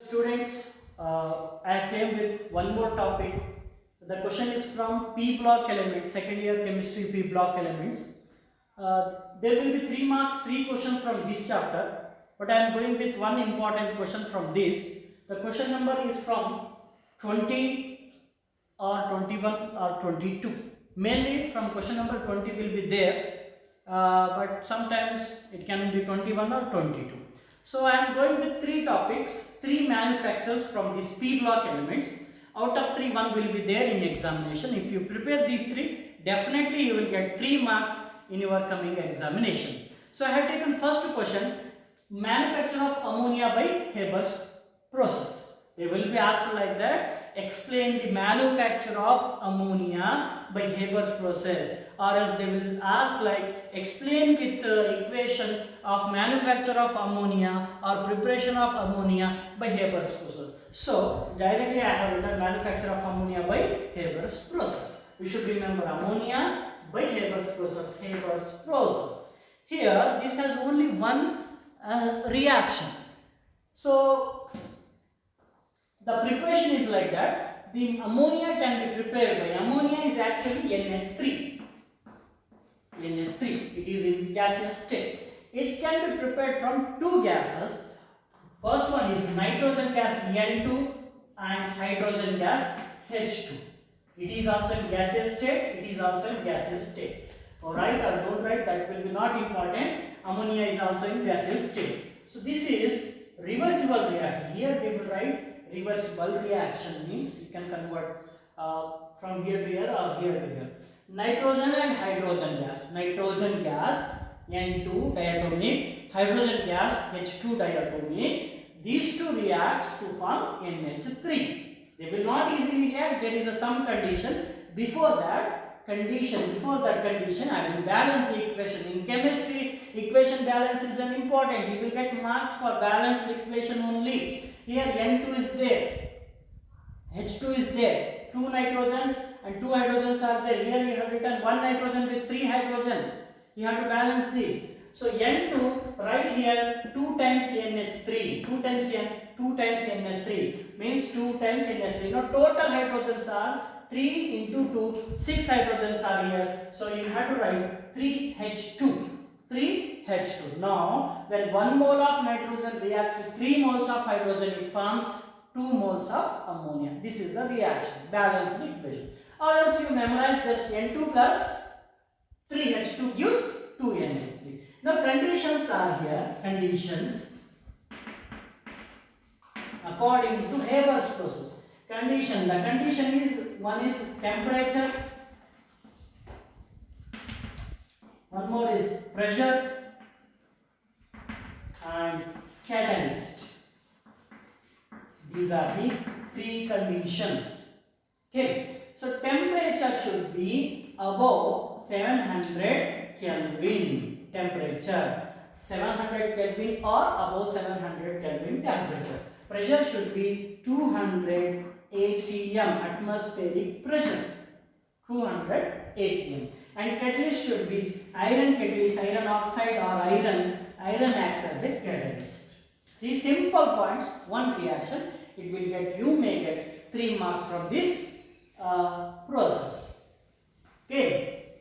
Students, I came with one more topic. The question is from P block elements, second year chemistry P block elements. There will be 3 marks, 3 questions from this chapter, but I am going with one important question from this. The question number is from 20 or 21 or 22. Mainly from question number 20 will be there, but sometimes it can be 21 or 22. So I am going with 3 topics, 3 manufacturers from these P block elements. Out of 3, 1 will be there in examination. If you prepare these 3, definitely you will get 3 marks in your coming examination. So I have taken first question, manufacture of ammonia by Haber's process. They will be asked like that, explain the manufacture of ammonia by Haber's process, or else they will ask like explain with equation of manufacture of ammonia or preparation of ammonia by Haber's process. So directly I have written manufacture of ammonia by Haber's process. We should remember ammonia by Haber's process. Haber's process. Here this has only one reaction. So the preparation is like that. The ammonia can be prepared by, ammonia is actually NH3. NH3, it is in gaseous state. It can be prepared from 2 gases. First one is nitrogen gas N2 and hydrogen gas H2. It is also in gaseous state, it is also in gaseous state. Alright, or don't write, that will be not important. Ammonia is also in gaseous state. So this is reversible reaction. Here they will write reversible reaction, means you can convert from here to here or here to here. Nitrogen and hydrogen gas. Nitrogen gas N2 diatomic, hydrogen gas H2 diatomic. These two reacts to form NH3. They will not easily react. There is some condition. Before that condition, I will balance the equation. In chemistry, equation balance is an important. You will get marks for balanced equation only. Here N2 is there, H2 is there, 2 nitrogen and 2 hydrogens are there. Here we have written 1 nitrogen with 3 hydrogen. You have to balance this. So N2, right here 2 times NH3, 2 times NH3 means 2 times NH3. Now total hydrogens are 3 into 2, 6 hydrogens are here. So you have to write 3H2. 3H2. Now, when 1 mole of nitrogen reacts with 3 moles of hydrogen, it forms 2 moles of ammonia. This is the reaction, balanced equation. Or else you memorize just N2 plus 3H2 gives 2NH3. Now, conditions are here, conditions according to Haber's process. Condition, the condition is, one is temperature, one more is pressure and catalyst. These are the 3 conditions. Okay. So temperature should be above 700 Kelvin. Temperature 700 Kelvin or above 700 Kelvin temperature. Pressure should be 200 atm, atmospheric pressure. 200 atm. And catalyst should be iron catalyst, iron oxide or iron acts as a catalyst. 3 simple points, 1 reaction. It will get, you may get 3 marks from this process. Okay.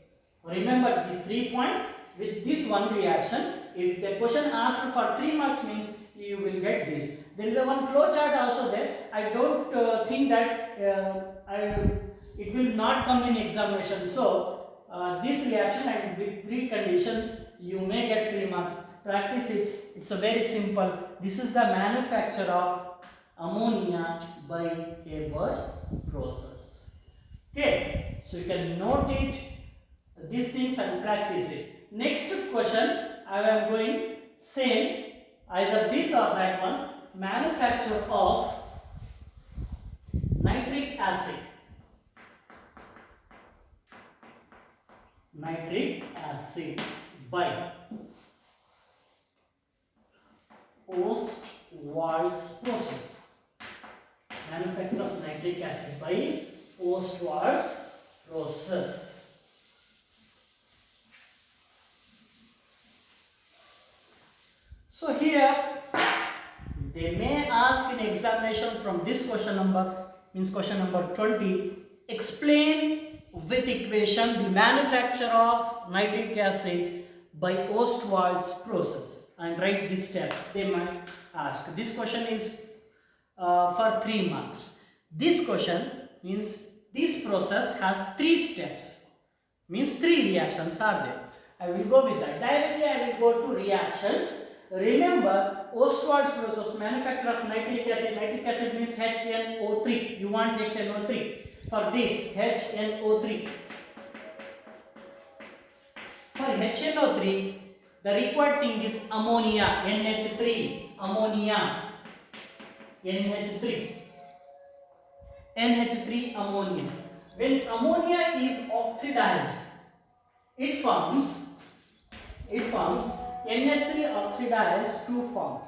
Remember these 3 points with this 1 reaction. If the question asked for 3 marks means you will get this. There is a one flow chart also there. I don't think that it will not come in examination. So this reaction and with 3 conditions you may get 3 marks. Practice it. It's a very simple. This is the manufacture of ammonia by Haber's process. Okay, so you can note it, these things and practice it. Next question, I am going same, either this or that one. Manufacture of nitric acid. Nitric acid by Ostwald's process. Manufacture of nitric acid by Ostwald's process. So here They may ask in examination from this question number, means question number 20, explain with equation the manufacture of nitric acid by Ostwald's process and write the steps. They might ask. This question is for 3 marks. This question means this process has 3 steps, means 3 reactions are there. I will go with that. Directly I will go to reactions. Remember, Ostwald's process, manufacture of nitric acid. Nitric acid means HNO3. You want HNO3. For this, HNO3. For HNO3, the required thing is ammonia, NH3. Ammonia, NH3. NH3 ammonia. When ammonia is oxidized, it forms NH3 oxidized 2 forms.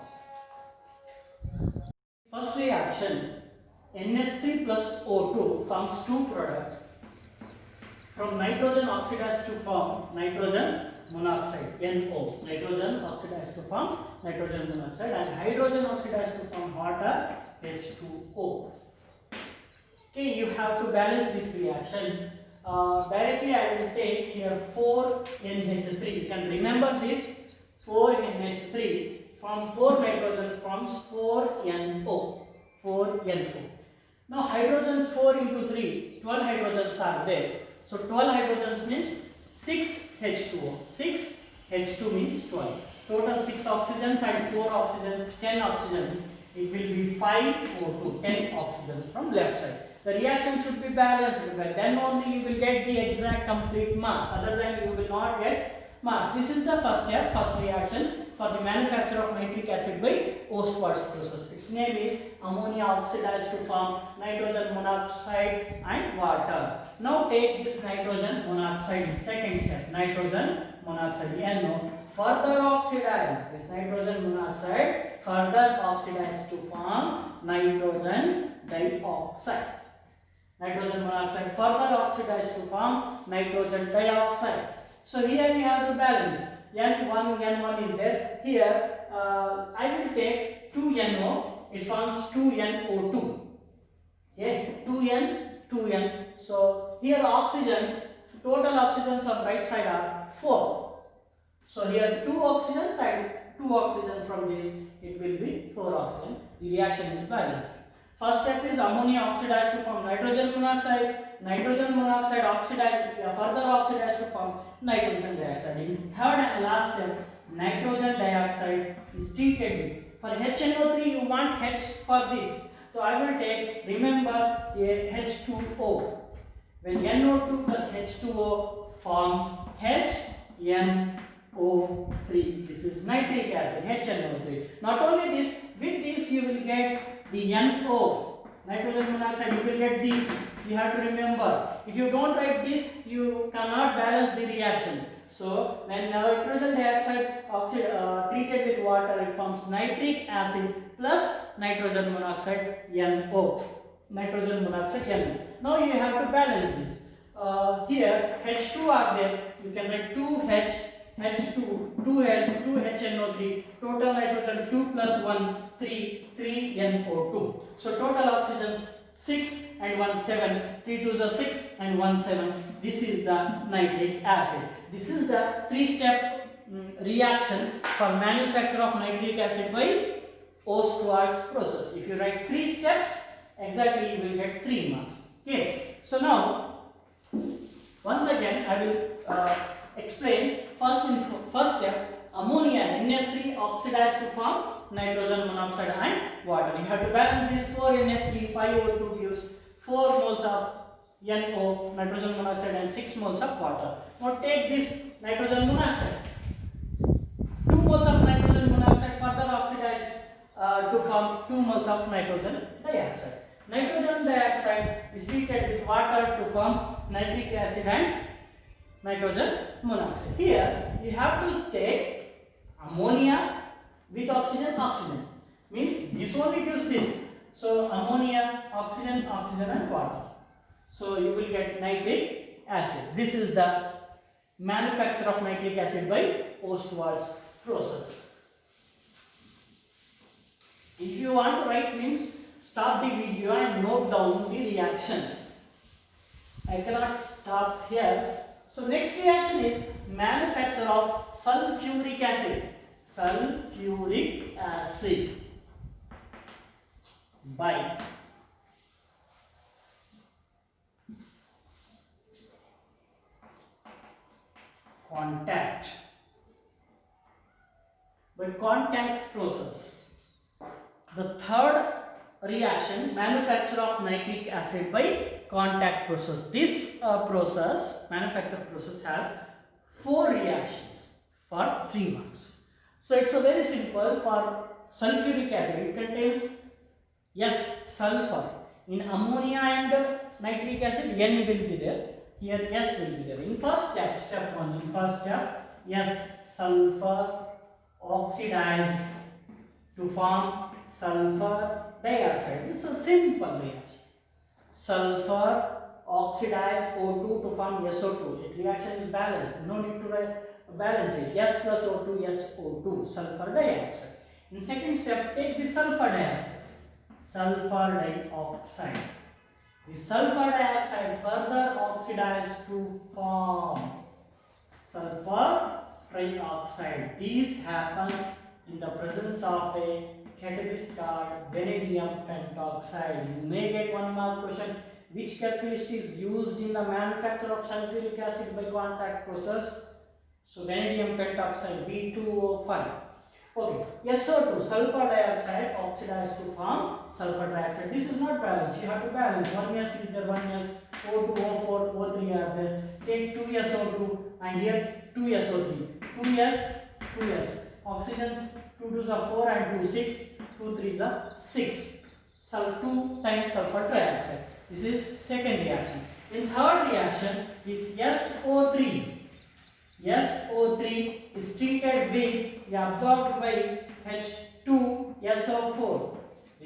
First reaction, NH3 plus O2 forms 2 products. From nitrogen oxidized to form nitrogen monoxide, NO. Nitrogen oxidized to form nitrogen monoxide, and hydrogen oxidized to form water, H2O. Okay, you have to balance this reaction. Directly I will take here 4NH3. You can remember this. 4NH3 from 4 nitrogen forms 4NO. 4NO. Now hydrogen 4 into 3, 12 hydrogens are there. So 12 hydrogens means 6 H2O. 6 H2 means 12. Total 6 oxygens and 4 oxygens, 10 oxygens. It will be 5 O2, 10 oxygens from left side. The reaction should be balanced, but then only you will get the exact complete mass. Other than you will not get mass. This is the first step, first reaction for the manufacture of nitric acid by Ostwald's process. Its name is ammonia oxidized to form nitrogen monoxide and water. Now take this nitrogen monoxide in second step. Nitrogen monoxide, NO, further oxidized. This nitrogen monoxide further oxidized to form nitrogen dioxide. Nitrogen monoxide further oxidized to form nitrogen dioxide. So here we have to balance. N1 is there. Here I will take 2NO. It forms 2NO2. Okay, 2N. So here oxygens, total oxygens on right side are 4. So here 2 oxygens and 2 oxygen from this. It will be 4 oxygen. The reaction is balanced. First step is ammonia oxidized to form nitrogen monoxide. Nitrogen monoxide oxidized, further oxidized to form nitrogen dioxide. In third and last step, nitrogen dioxide is treated with. For HNO3, you want H for this. So I will take, remember, a H2O. When NO2 plus H2O forms HNO3. This is nitric acid, HNO3. Not only this, with this you will get the NO, nitrogen monoxide, you will get this. You have to remember. If you don't write this, you cannot balance the reaction. So when nitrogen dioxide treated with water, it forms nitric acid plus nitrogen monoxide, NO. Nitrogen monoxide, NO. Now you have to balance this. Here H2 are there. You can write 2H, H2, 2L, 2HNO3, total nitrogen 2 plus 1, 3, 3NO2. So total oxygens 6 and 1, 7, 3 2s are 6 and 1, 7. This is the nitric acid. This is the 3-step reaction for manufacture of nitric acid by Ostwald's process. If you write 3 steps, exactly you will get 3 marks. Okay. So now, once again, I will explain. First step, ammonia NH3 oxidized to form nitrogen monoxide and water. You have to balance this. 4 NH3, 5 O2 gives 4 moles of NO, nitrogen monoxide, and 6 moles of water. Now take this nitrogen monoxide. 2 moles of nitrogen monoxide further oxidized to form 2 moles of nitrogen dioxide. Nitrogen dioxide is treated with water to form nitric acid and nitrogen monoxide. Here you have to take ammonia with oxygen. Means this only gives this. So ammonia, oxygen, and water. So you will get nitric acid. This is the manufacture of nitric acid by Ostwald's process. If you want to write means stop the video and note down the reactions. I cannot stop here. So next reaction is manufacture of sulfuric acid. Sulfuric acid by contact process. The third reaction, manufacture of nitric acid by contact process. This manufacture process has 4 reactions for 3 marks. So it's a very simple. For sulfuric acid, it contains sulfur. In ammonia and nitric acid, N will be there. Here S will be there. In first step, step 1, in first step, sulfur oxidized to form sulfur dioxide. This is a simple reaction. Sulfur oxidized O2 to form SO2. That reaction is balanced. No need to balance it. S plus O2, SO2, sulfur dioxide. In second step, take the sulfur dioxide. Sulfur dioxide. The sulfur dioxide further oxidized to form sulfur trioxide. This happens in the presence of a catalyst called vanadium pentoxide. You may get 1 mark question. Which catalyst is used in the manufacture of sulfuric acid by contact process? So vanadium pentoxide, V2O5. Okay, SO2, sulfur dioxide oxidized to form sulfur dioxide. This is not balanced. You have to balance. 1S is there, 1S, O2, O4, O3 are there. Take 2SO2 and here 2SO3. 2S. Oxygens 2 2s are 4 and 2 6. 2 3s are 6. So 2 times sulfur trioxide. This is second reaction. In third reaction is SO3. SO3 is treated with absorbed by H2SO4.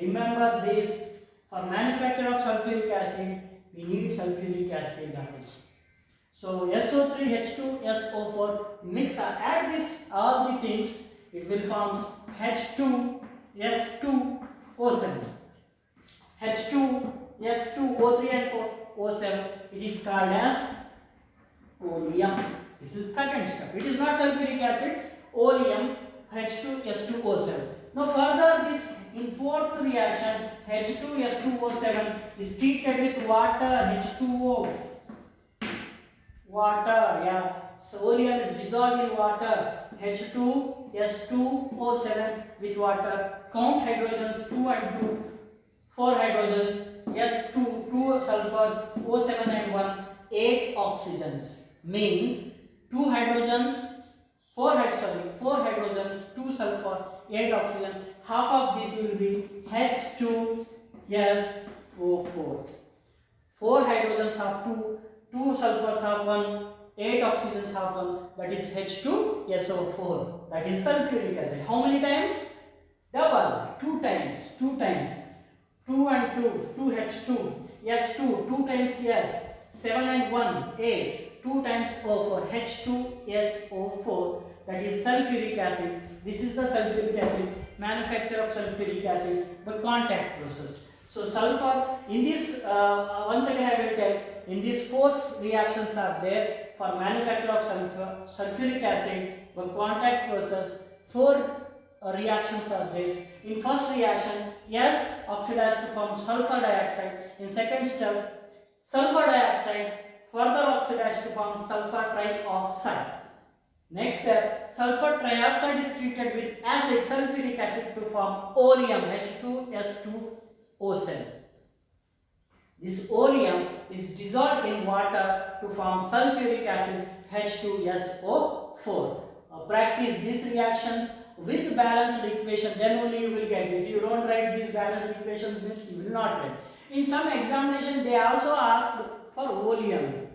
Remember this, for manufacture of sulfuric acid, we need sulfuric acid atoms. So SO3, H2SO4 mix, add this all the things, it will form H2S2O7. H2S2O3 and 4 O7. It is called as oleum. This is second step. It is not sulfuric acid. Oleum H2S2O7. Now further this, in fourth reaction, H2S2O7 is treated with water, H2O. Water, so oleum is dissolved in water, H2S2O7 with water. Count hydrogens 2 and 2, 4 hydrogens, S2, 2 sulfurs, O7 and 1, 8 oxygens. Means 2 hydrogens, 4 hydrogens, 2 sulfur, 8 oxygen. Half of this will be H2SO4. 4 hydrogens have 2, 2 sulfurs have 1, 8 oxygens have 1. That is H2SO4. That is sulfuric acid. How many times? Double. 2 times. 2 times. 2 and 2. 2H2. S2. 2 times S. 7 and 1. 8. 2 times O4, H2SO4, that is sulfuric acid. This is the sulfuric acid, manufacture of sulfuric acid by contact process. So sulfur, in this, once again I will tell, in these 4 reactions are there for manufacture of sulfuric acid by contact process. 4 reactions are there. In first reaction, S oxidized to form sulfur dioxide. In second step, sulfur dioxide further oxidized to form sulfur trioxide. Next step, sulfur trioxide is treated with acid, sulfuric acid to form oleum, H2S2O7. This oleum is dissolved in water to form sulfuric acid, H2SO4. Practice these reactions with balanced equation, then only you will get. If you don't write these balanced equations, you will not write. In some examination, they also asked for oleum,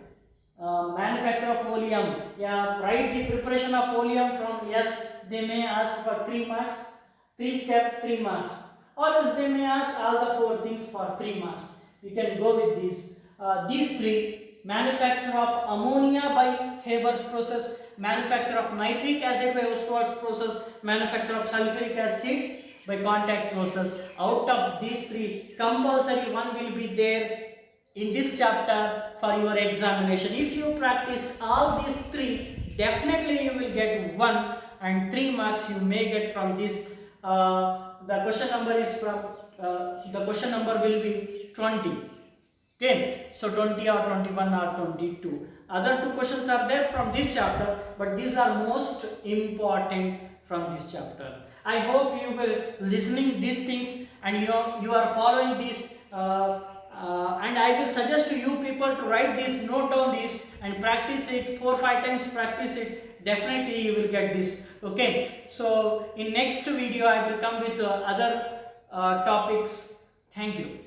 manufacture of oleum. Write the preparation of oleum from they may ask for 3 marks, 3 step 3 marks, or else they may ask all the 4 things for 3 marks. You can go with these 3: manufacture of ammonia by Haber's process, manufacture of nitric acid by Ostwald's process, manufacture of sulfuric acid by contact process. Out of these three, compulsory one will be there in this chapter for your examination. If you practice all these three, definitely you will get 1 and 3 marks you may get from this. The question number is from the question number will be 20. Okay, so 20 or 21 or 22. Other two questions are there from this chapter, but these are most important from this chapter. I hope you will listening these things and you are following this, and I will suggest to you people to write this, note down this, and practice it 4-5 times. Practice it. Definitely you will get this. Okay, so in next video I will come with other topics. Thank you.